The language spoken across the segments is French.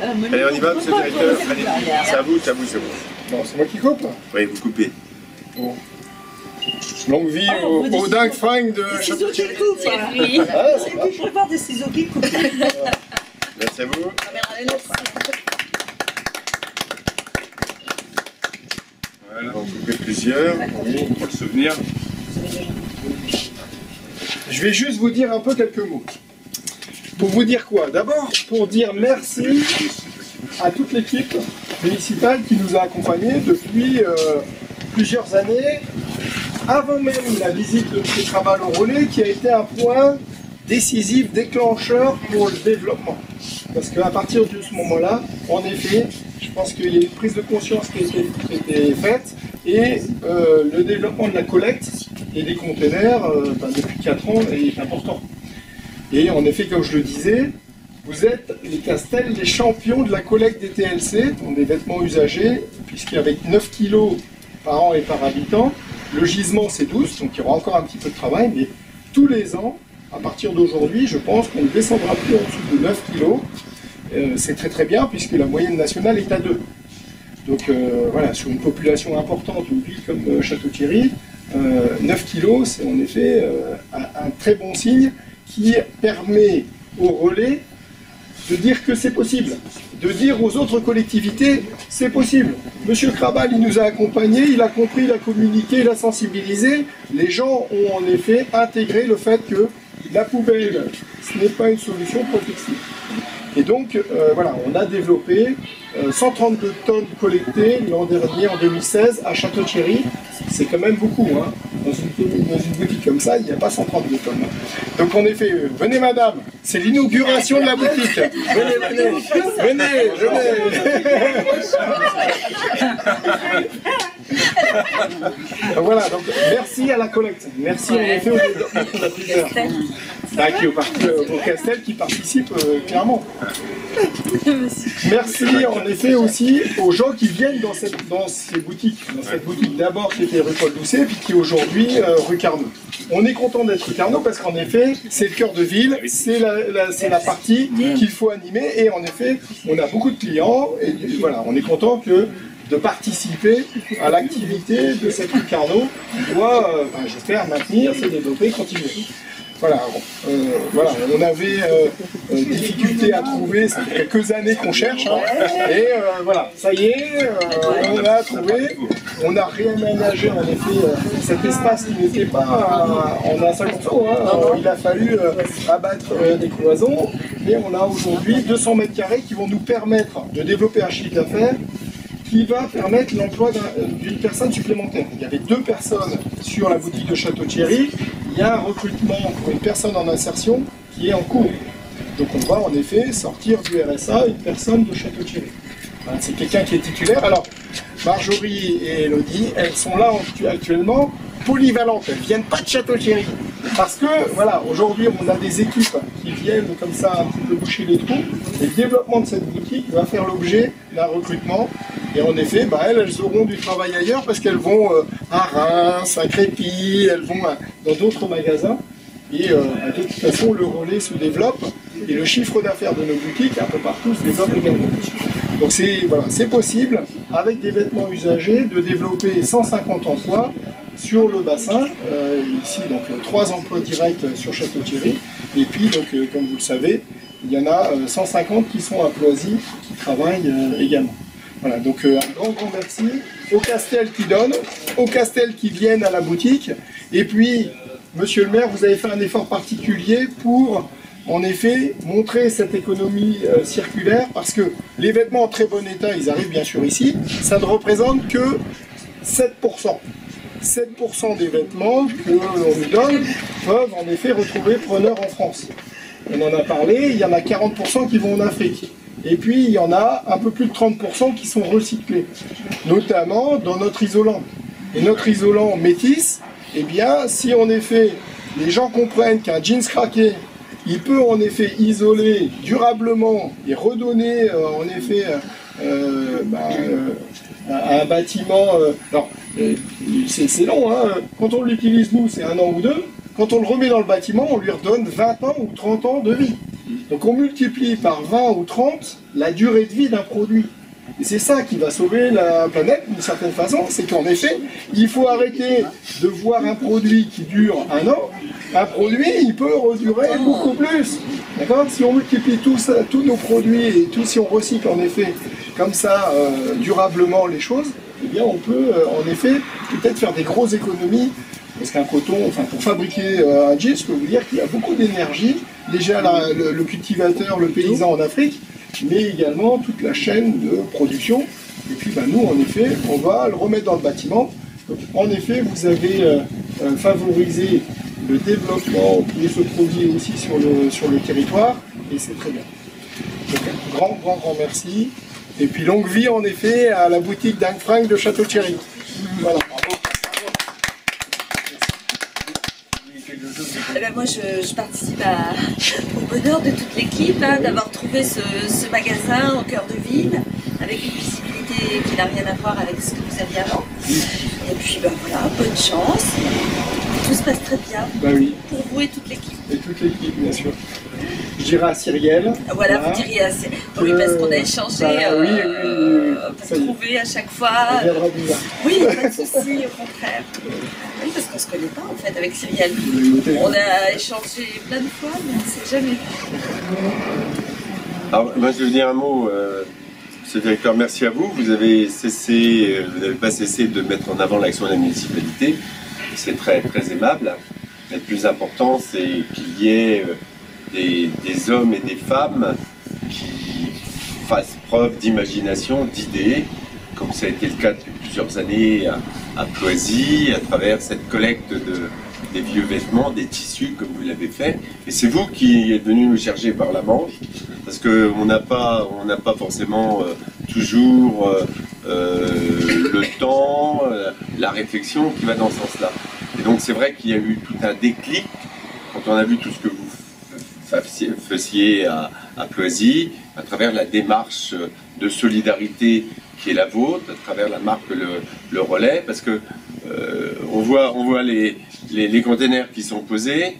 Allez, on y va, monsieur le directeur. Allez, c'est à vous, c'est bon. Non, c'est moi qui coupe. Oui, vous coupez. Bon. Longue vie au dingue fringue de Château-Thierry. C'est qui je prépare des ciseaux qui coupent. Merci à vous. Voilà, on coupe plusieurs. Pour le souvenir. Je vais juste vous dire un peu quelques mots. Pour vous dire quoi? D'abord, pour dire merci à toute l'équipe municipale qui nous a accompagnés depuis plusieurs années, avant même la visite de M. Krabal au relais, qui a été un point décisif, déclencheur pour le développement. Parce qu'à partir de ce moment-là, en effet, je pense qu'il y a une prise de conscience qui a été faite, et le développement de la collecte et des containers depuis 4 ans est important. Et en effet, comme je le disais, vous êtes, les Castels, les champions de la collecte des TLC, donc des vêtements usagés, puisqu'avec 9 kg par an et par habitant, le gisement c'est 12, donc il y aura encore un petit peu de travail, mais tous les ans, à partir d'aujourd'hui, je pense qu'on ne descendra plus en dessous de 9 kg. C'est très très bien, puisque la moyenne nationale est à 2. Donc voilà, sur une population importante, une ville comme Château-Thierry, 9 kg, c'est en effet un très bon signe qui permet au relais de dire que c'est possible, de dire aux autres collectivités, c'est possible. Monsieur Krabal, il nous a accompagnés, il a compris, il a communiqué, il a sensibilisé. Les gens ont en effet intégré le fait que la poubelle, ce n'est pas une solution protective. Et donc, voilà, on a développé 132 tonnes collectées l'an dernier, en 2016, à Château-Thierry. C'est quand même beaucoup, hein. Dans une boutique comme ça, il n'y a pas 132 tonnes. Donc en effet, venez madame, c'est l'inauguration de la boutique. Venez. Voilà, donc merci à la collecte. Merci en effet au développement qu'on a pu faire. Au Castel qui participe clairement. Merci en effet aussi aux gens qui viennent dans cette boutique d'abord qui était rue Paul Doucet, puis qui est aujourd'hui rue Carnot. On est content d'être rue Carnot parce qu'en effet c'est le cœur de ville, c'est la partie qu'il faut animer, et en effet on a beaucoup de clients, et voilà, on est content de participer à l'activité de cette rue Carnot qui doit, j'espère, maintenir, se développer, continuer. Voilà, on avait difficulté à trouver, ça fait quelques années qu'on cherche, hein, et voilà, ça y est, on a trouvé, on a réaménagé en effet cet espace qui n'était pas en un seul morceau, hein, il a fallu abattre des cloisons, mais on a aujourd'hui 200 mètres carrés qui vont nous permettre de développer un chiffre d'affaires qui va permettre l'emploi d'une personne supplémentaire. Il y avait 2 personnes sur la boutique de Château-Thierry. Il y a un recrutement pour une personne en insertion qui est en cours. Donc on va en effet sortir du RSA une personne de Château-Thierry. Voilà, c'est quelqu'un qui est titulaire. Alors, Marjorie et Elodie, elles sont là actuellement polyvalentes. Elles ne viennent pas de Château-Thierry. Parce que, voilà, aujourd'hui, on a des équipes qui viennent comme ça un petit peu boucher les trous. Et le développement de cette boutique va faire l'objet d'un recrutement. Et en effet, elles auront du travail ailleurs parce qu'elles vont à Reims, à Crépy, elles vont dans d'autres magasins. Et de toute façon, le relais se développe et le chiffre d'affaires de nos boutiques un peu partout se développe également. Donc c'est possible, avec des vêtements usagés, de développer 150 emplois sur le bassin. Ici, donc 3 emplois directs sur Château-Thierry. Et puis, donc, comme vous le savez, il y en a 150 qui sont à Ploisy, qui travaillent également. Voilà, donc un grand merci aux Castels qui donnent, aux Castels qui viennent à la boutique. Et puis, monsieur le maire, vous avez fait un effort particulier pour, en effet, montrer cette économie circulaire, parce que les vêtements en très bon état, ils arrivent bien sûr ici, ça ne représente que 7%. 7% des vêtements que l'on nous donne peuvent en effet retrouver preneur en France. On en a parlé, il y en a 40% qui vont en Afrique. Et puis il y en a un peu plus de 30% qui sont recyclés, notamment dans notre isolant. Et notre isolant métis, eh bien, si en effet les gens comprennent qu'un jeans craqué, il peut en effet isoler durablement et redonner en effet un bâtiment. Alors, c'est long, hein. Quand on l'utilise nous, c'est 1 an ou 2. Quand on le remet dans le bâtiment, on lui redonne 20 ans ou 30 ans de vie. Donc on multiplie par 20 ou 30 la durée de vie d'un produit. Et c'est ça qui va sauver la planète d'une certaine façon, c'est qu'en effet, il faut arrêter de voir un produit qui dure 1 an. Un produit, il peut durer beaucoup plus. D'accord? Si on multiplie tous nos produits et si on recycle en effet comme ça durablement les choses, eh bien on peut en effet peut-être faire des grosses économies. Parce qu'un coton, enfin pour fabriquer un jean, je peux vous dire qu'il y a beaucoup d'énergie. Déjà le cultivateur, le paysan en Afrique, mais également toute la chaîne de production. Et puis nous, en effet, on va le remettre dans le bâtiment. Donc, en effet, vous avez favorisé le développement de ce produit aussi sur le territoire, et c'est très bien. Donc un grand merci. Et puis longue vie, en effet, à la boutique d'Anne Frank de Château-Thierry. Voilà. Eh ben moi, je participe au bonheur de toute l'équipe d'avoir trouvé ce magasin au cœur de ville, avec une visibilité qui n'a rien à voir avec ce que vous aviez avant. Et puis voilà, bonne chance. Tout se passe très bien. Oui. Pour vous et toute l'équipe. Et toute l'équipe, bien sûr. Je dirais à Cyrielle. Voilà, vous diriez à Cyrielle. Oui, parce qu'on a échangé, pour trouver à chaque fois. Oui, pas de souci, au contraire. Oui, parce qu'on ne se connaît pas en fait avec Cyrielle. On a échangé plein de fois, mais on ne s'est jamais vu. Alors, moi je veux dire un mot, monsieur le directeur, merci à vous. Vous n'avez pas cessé de mettre en avant l'action de la municipalité. C'est très, très aimable. Mais le plus important, c'est qu'il y ait des hommes et des femmes qui fassent preuve d'imagination, d'idées, comme ça a été le cas depuis plusieurs années à Ploisy, à travers cette collecte des vieux vêtements, des tissus, comme vous l'avez fait. Et c'est vous qui êtes venu nous chercher par la manche, parce qu'on n'a pas forcément toujours le temps, la réflexion qui va dans ce sens-là. Et donc c'est vrai qu'il y a eu tout un déclic quand on a vu tout ce que vous faisiez à Ploisy, à travers la démarche de solidarité qui est la vôtre, à travers la marque le Relais, parce que on voit les containers qui sont posés,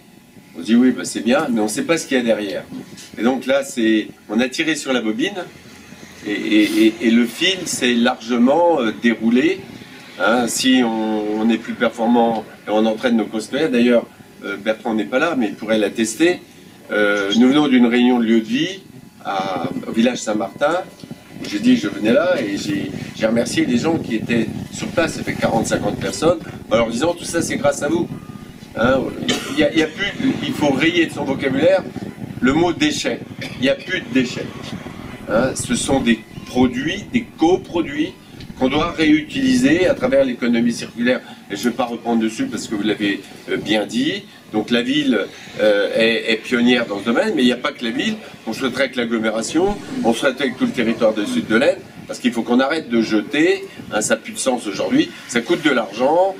on dit oui, c'est bien, mais on ne sait pas ce qu'il y a derrière. Et donc là, on a tiré sur la bobine, et le fil s'est largement déroulé. Hein, si on est plus performant et on entraîne nos concitoyens, d'ailleurs Bertrand n'est pas là, mais il pourrait l'attester. Nous venons d'une réunion de lieu de vie au village Saint-Martin. J'ai dit que je venais là et j'ai remercié les gens qui étaient sur place, ça fait 40-50 personnes, en leur disant tout ça c'est grâce à vous. Hein, il faut rayer de son vocabulaire le mot déchet. Il n'y a plus de déchets. Hein, ce sont des produits, des coproduits qu'on doit réutiliser à travers l'économie circulaire. Et je ne vais pas reprendre dessus parce que vous l'avez bien dit. Donc la ville est pionnière dans ce domaine, mais il n'y a pas que la ville. On souhaiterait que l'agglomération, on souhaiterait que tout le territoire du sud de l'Aisne, parce qu'il faut qu'on arrête de jeter, hein, ça n'a plus de sens aujourd'hui, ça coûte de l'argent,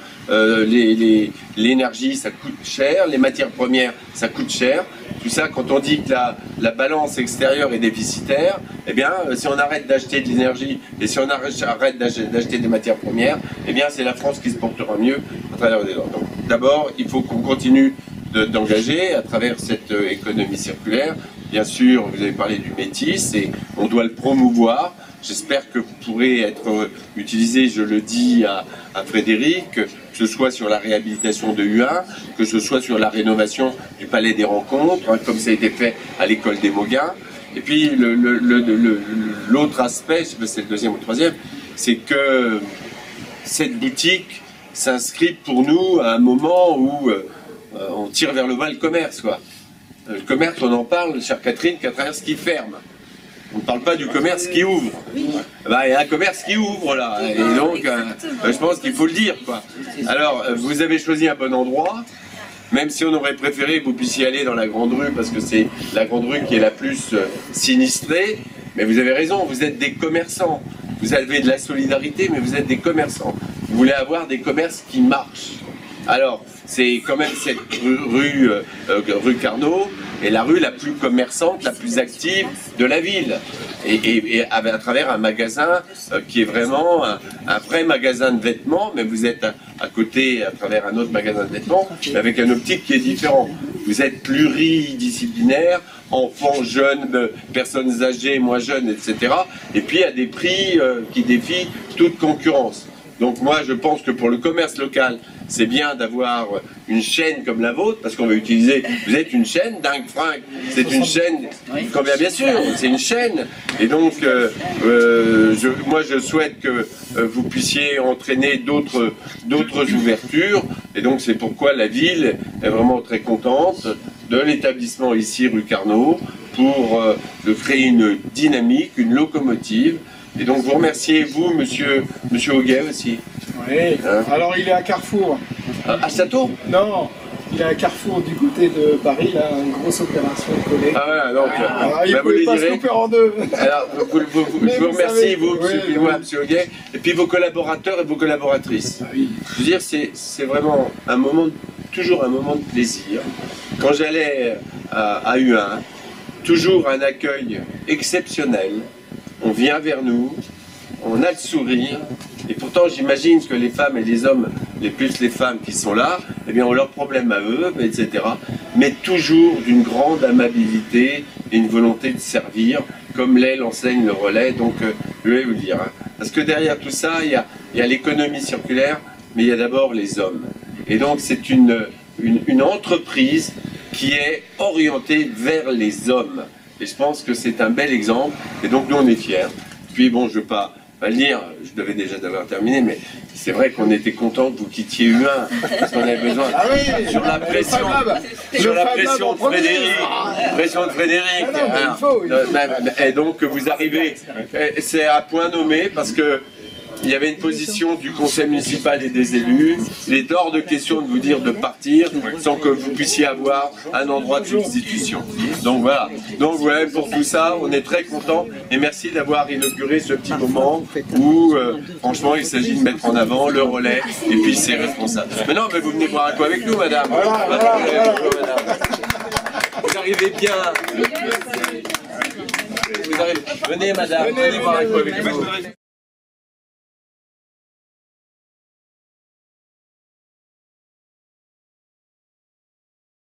l'énergie ça coûte cher, les matières premières ça coûte cher. Tout ça, quand on dit que la balance extérieure est déficitaire, eh bien, si on arrête d'acheter de l'énergie et si on arrête d'acheter des matières premières, eh bien, c'est la France qui se portera mieux à travers les autres. Donc, d'abord, il faut qu'on continue d'engager à travers cette économie circulaire. Bien sûr, vous avez parlé du métis et on doit le promouvoir. J'espère que vous pourrez être utilisé, je le dis à Frédéric, que ce soit sur la réhabilitation de U1, que ce soit sur la rénovation du Palais des Rencontres, hein, comme ça a été fait à l'école des Moguins. Et puis l'autre aspect, je sais pas si c'est le deuxième ou le troisième, c'est que cette boutique s'inscrit pour nous à un moment où on tire vers le bas le commerce, quoi. Le commerce, on en parle, chère Catherine, qu'à travers ce qui ferme. On ne parle pas du commerce qui ouvre. Il y a un commerce qui ouvre là, et donc je pense qu'il faut le dire, quoi. Alors, vous avez choisi un bon endroit, même si on aurait préféré que vous puissiez aller dans la grande rue, parce que c'est la grande rue qui est la plus sinistrée, mais vous avez raison, vous êtes des commerçants. Vous avez de la solidarité, mais vous êtes des commerçants. Vous voulez avoir des commerces qui marchent. Alors, c'est quand même cette rue Carnot, est la rue la plus commerçante, la plus active de la ville. Et à travers un magasin qui est vraiment un vrai magasin de vêtements, mais vous êtes à côté, à travers un autre magasin de vêtements, mais avec un optique qui est différent. Vous êtes pluridisciplinaire, enfants, jeunes, personnes âgées, moins jeunes, etc. Et puis à des prix qui défient toute concurrence. Donc moi je pense que pour le commerce local, c'est bien d'avoir une chaîne comme la vôtre, parce qu'on va utiliser, vous êtes une chaîne, Dingue Fringue, c'est une chaîne, combien bien sûr, c'est une chaîne. Et donc moi je souhaite que vous puissiez entraîner d'autres ouvertures, et donc c'est pourquoi la ville est vraiment très contente de l'établissement ici rue Carnot, pour de créer une dynamique, une locomotive. Et donc vous remerciez, vous, monsieur Auguet aussi. Oui, alors il est à Carrefour. À Château? Non, il est à Carrefour du côté de Paris, là, une grosse opération collée. Ah voilà, donc il ne pouvait pas se couper en deux. Alors, je vous remercie, vous, monsieur Pinois, monsieur Auguet, et puis vos collaborateurs et vos collaboratrices. Je veux dire, c'est vraiment un moment, toujours un moment de plaisir. Quand j'allais à U1, toujours un accueil exceptionnel. On vient vers nous, on a le sourire, et pourtant j'imagine que les femmes et les hommes, plus les femmes qui sont là, eh bien ont leurs problèmes à eux, etc. Mais toujours d'une grande amabilité et une volonté de servir, comme l'est l'enseigne Le Relais. Donc je vais vous le dire, hein, parce que derrière tout ça, il y a l'économie circulaire, mais il y a d'abord les hommes. Et donc c'est une entreprise qui est orientée vers les hommes. Et je pense que c'est un bel exemple, et donc nous on est fiers. Puis bon, je ne vais pas le dire, je devais déjà d'avoir terminé, mais c'est vrai qu'on était content que vous quittiez U1, parce qu'on avait besoin, sur la pression de Frédéric, et donc vous arrivez, c'est à point nommé, parce que il y avait une position du conseil municipal et des élus. Il est hors de question de vous dire de partir sans que vous puissiez avoir un endroit de substitution. Donc voilà. Donc ouais, pour tout ça, on est très contents et merci d'avoir inauguré ce petit moment où franchement il s'agit de mettre en avant le relais et puis ses responsables. Mais non, mais vous venez boire un coup avec nous, madame. Vous arrivez bien. Venez, madame. Venez boire un coup avec nous.